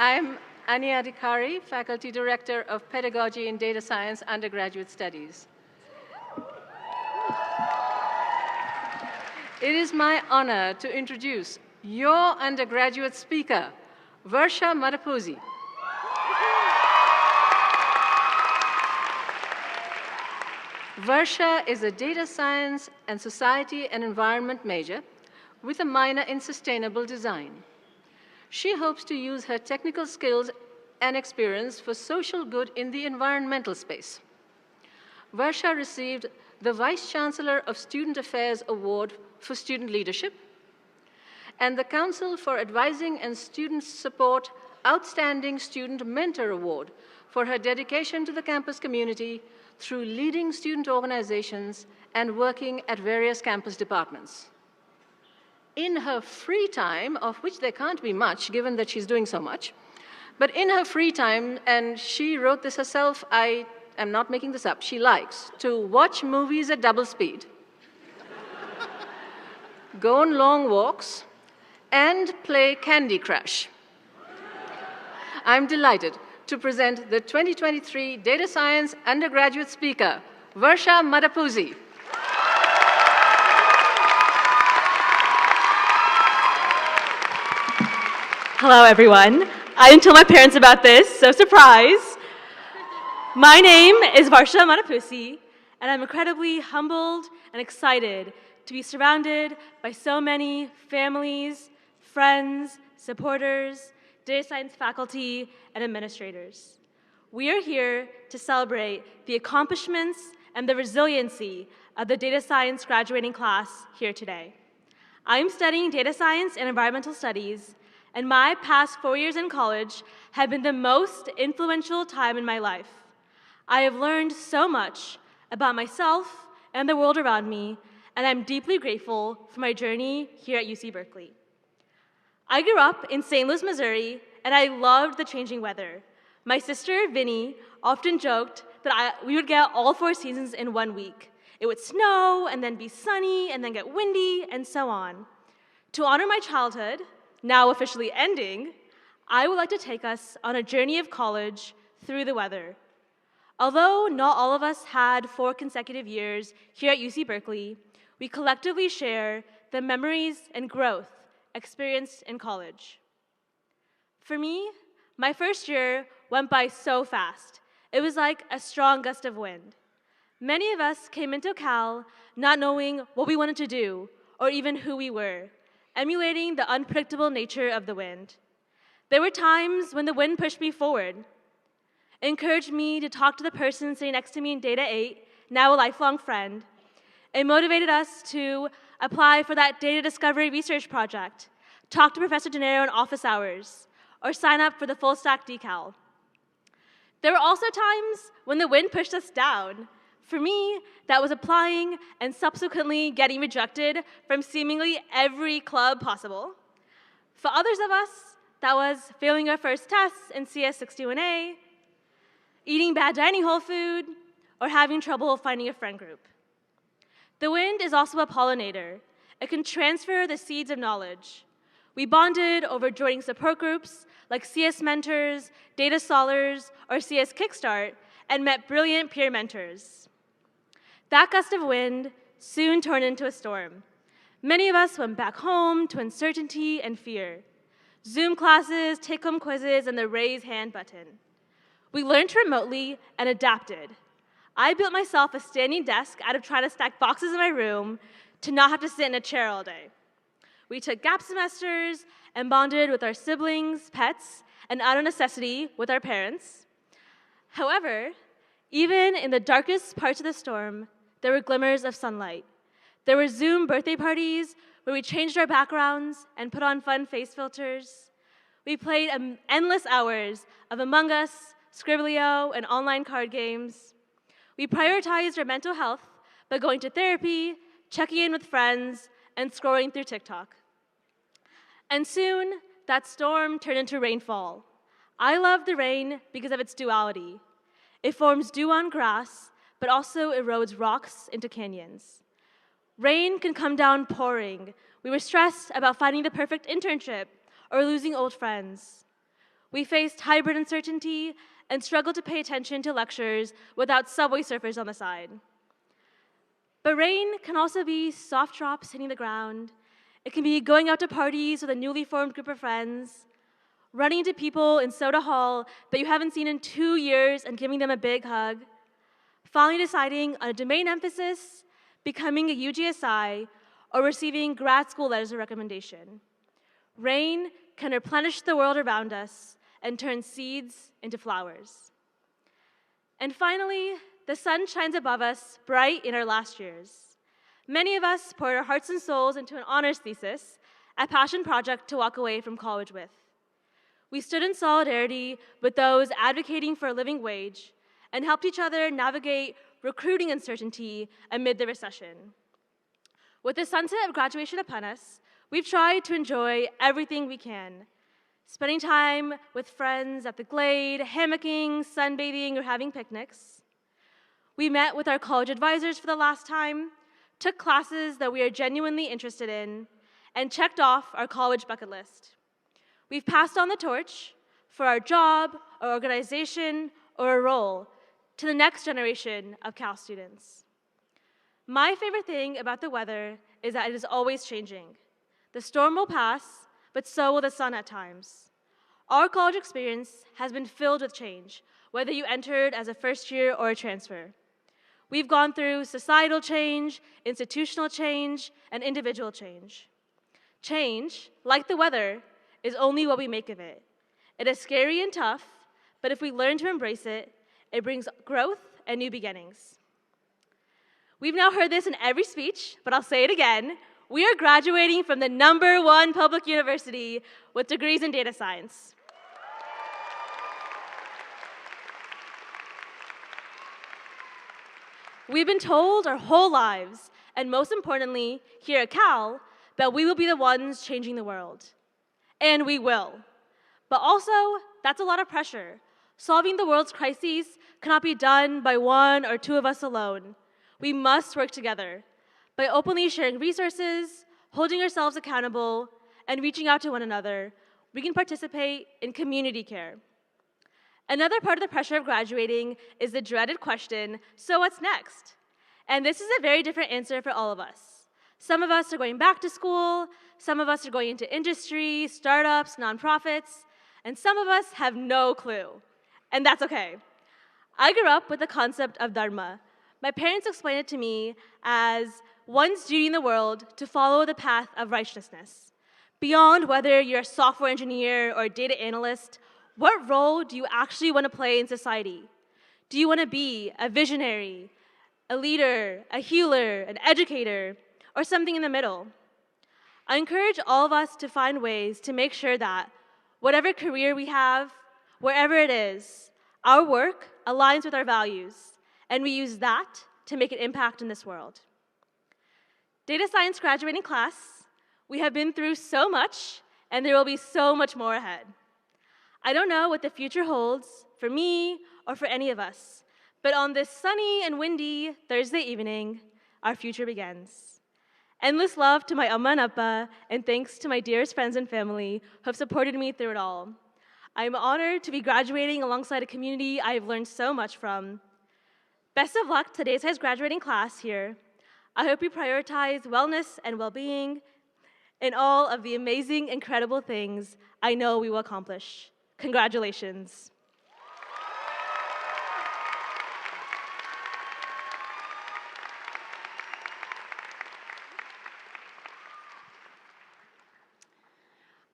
I'm Ania Adhikari, Faculty Director of Pedagogy and Data Science Undergraduate Studies. It is my honor to introduce your undergraduate speaker, Varsha Madapoosi. Varsha is a data science and society and environment major with a minor in sustainable design. She hopes to use her technical skills and experience for social good in the environmental space. Varsha received the Vice Chancellor of Student Affairs Award for Student Leadership and the Council for Advising and Student Support Outstanding Student Mentor Award for her dedication to the campus community through leading student organizations and working at various campus departments. In her free time, of which there can't be much given that she's doing so much, but in her free time, and she wrote this herself, I am not making this up, she likes to watch movies at double speed, go on long walks, and play Candy Crush. I'm delighted to present the 2023 Data Science undergraduate speaker, Varsha Madapoosi. Hello, everyone. I didn't tell my parents about this, so surprise. My name is Varsha Madapoosi, and I'm incredibly humbled and excited to be surrounded by so many families, friends, supporters, data science faculty, and administrators. We are here to celebrate the accomplishments and the resiliency of the data science graduating class here today. I'm studying data science and environmental studies, and my past 4 years in college have been the most influential time in my life. I have learned so much about myself and the world around me, and I'm deeply grateful for my journey here at UC Berkeley. I grew up in St. Louis, Missouri, and I loved the changing weather. My sister, Vinny, often joked that we would get all 4 seasons in 1 week. It would snow, and then be sunny, and then get windy, and so on. To honor my childhood, now officially ending, I would like to take us on a journey of college through the weather. Although not all of us had 4 consecutive years here at UC Berkeley, we collectively share the memories and growth experienced in college. For me, my first year went by so fast. It was like a strong gust of wind. Many of us came into Cal not knowing what we wanted to do or even who we were, emulating the unpredictable nature of the wind. There were times when the wind pushed me forward, encouraged me to talk to the person sitting next to me in Data 8, now a lifelong friend. It motivated us to apply for that data discovery research project, talk to Professor Denaro in office hours, or sign up for the full stack decal. There were also times when the wind pushed us down. For me, that was applying and subsequently getting rejected from seemingly every club possible. For others of us, that was failing our first tests in CS61A, eating bad dining hall food, or having trouble finding a friend group. The wind is also a pollinator. It can transfer the seeds of knowledge. We bonded over joining support groups like CS Mentors, Data Scholars, or CS Kickstart, and met brilliant peer mentors. That gust of wind soon turned into a storm. Many of us went back home to uncertainty and fear. Zoom classes, take-home quizzes, and the raise hand button. We learned remotely and adapted. I built myself a standing desk out of trying to stack boxes in my room to not have to sit in a chair all day. We took gap semesters and bonded with our siblings, pets, and out of necessity with our parents. However, even in the darkest parts of the storm, there were glimmers of sunlight. There were Zoom birthday parties where we changed our backgrounds and put on fun face filters. We played endless hours of Among Us, Scribblio, and online card games. We prioritized our mental health by going to therapy, checking in with friends, and scrolling through TikTok. And soon, that storm turned into rainfall. I love the rain because of its duality. It forms dew on grass, but also erodes rocks into canyons. Rain can come down pouring. We were stressed about finding the perfect internship or losing old friends. We faced hybrid uncertainty and struggled to pay attention to lectures without subway surfers on the side. But rain can also be soft drops hitting the ground. It can be going out to parties with a newly formed group of friends, running into people in Soda Hall that you haven't seen in 2 years and giving them a big hug, finally deciding on a domain emphasis, becoming a UGSI, or receiving grad school letters of recommendation. Rain can replenish the world around us and turn seeds into flowers. And finally, the sun shines above us bright in our last years. Many of us poured our hearts and souls into an honors thesis, a passion project to walk away from college with. We stood in solidarity with those advocating for a living wage and helped each other navigate recruiting uncertainty amid the recession. With the sunset of graduation upon us, we've tried to enjoy everything we can, spending time with friends at the Glade, hammocking, sunbathing, or having picnics. We met with our college advisors for the last time, took classes that we are genuinely interested in, and checked off our college bucket list. We've passed on the torch for our job, our organization, or a role to the next generation of Cal students. My favorite thing about the weather is that it is always changing. The storm will pass, but so will the sun at times. Our college experience has been filled with change, whether you entered as a first year or a transfer. We've gone through societal change, institutional change, and individual change. Change, like the weather, is only what we make of it. It is scary and tough, but if we learn to embrace it, it brings growth and new beginnings. We've now heard this in every speech, but I'll say it again. We are graduating from the #1 public university with degrees in data science. We've been told our whole lives, and most importantly, here at Cal, that we will be the ones changing the world. And we will. But also, that's a lot of pressure. Solving the world's crises cannot be done by one or two of us alone. We must work together by openly sharing resources, holding ourselves accountable, and reaching out to one another. We can participate in community care. Another part of the pressure of graduating is the dreaded question, so what's next? And this is a very different answer for all of us. Some of us are going back to school, some of us are going into industry, startups, nonprofits, and some of us have no clue. And that's okay. I grew up with the concept of dharma. My parents explained it to me as one's duty in the world to follow the path of righteousness. Beyond whether you're a software engineer or a data analyst, what role do you actually want to play in society? Do you want to be a visionary, a leader, a healer, an educator, or something in the middle? I encourage all of us to find ways to make sure that whatever career we have, wherever it is, our work aligns with our values, and we use that to make an impact in this world. Data science graduating class, we have been through so much, and there will be so much more ahead. I don't know what the future holds for me or for any of us, but on this sunny and windy Thursday evening, our future begins. Endless love to my Amma and Appa, and thanks to my dearest friends and family who have supported me through it all. I am honored to be graduating alongside a community I have learned so much from. Best of luck to today's graduating class here. I hope you prioritize wellness and well-being in all of the amazing, incredible things I know we will accomplish. Congratulations.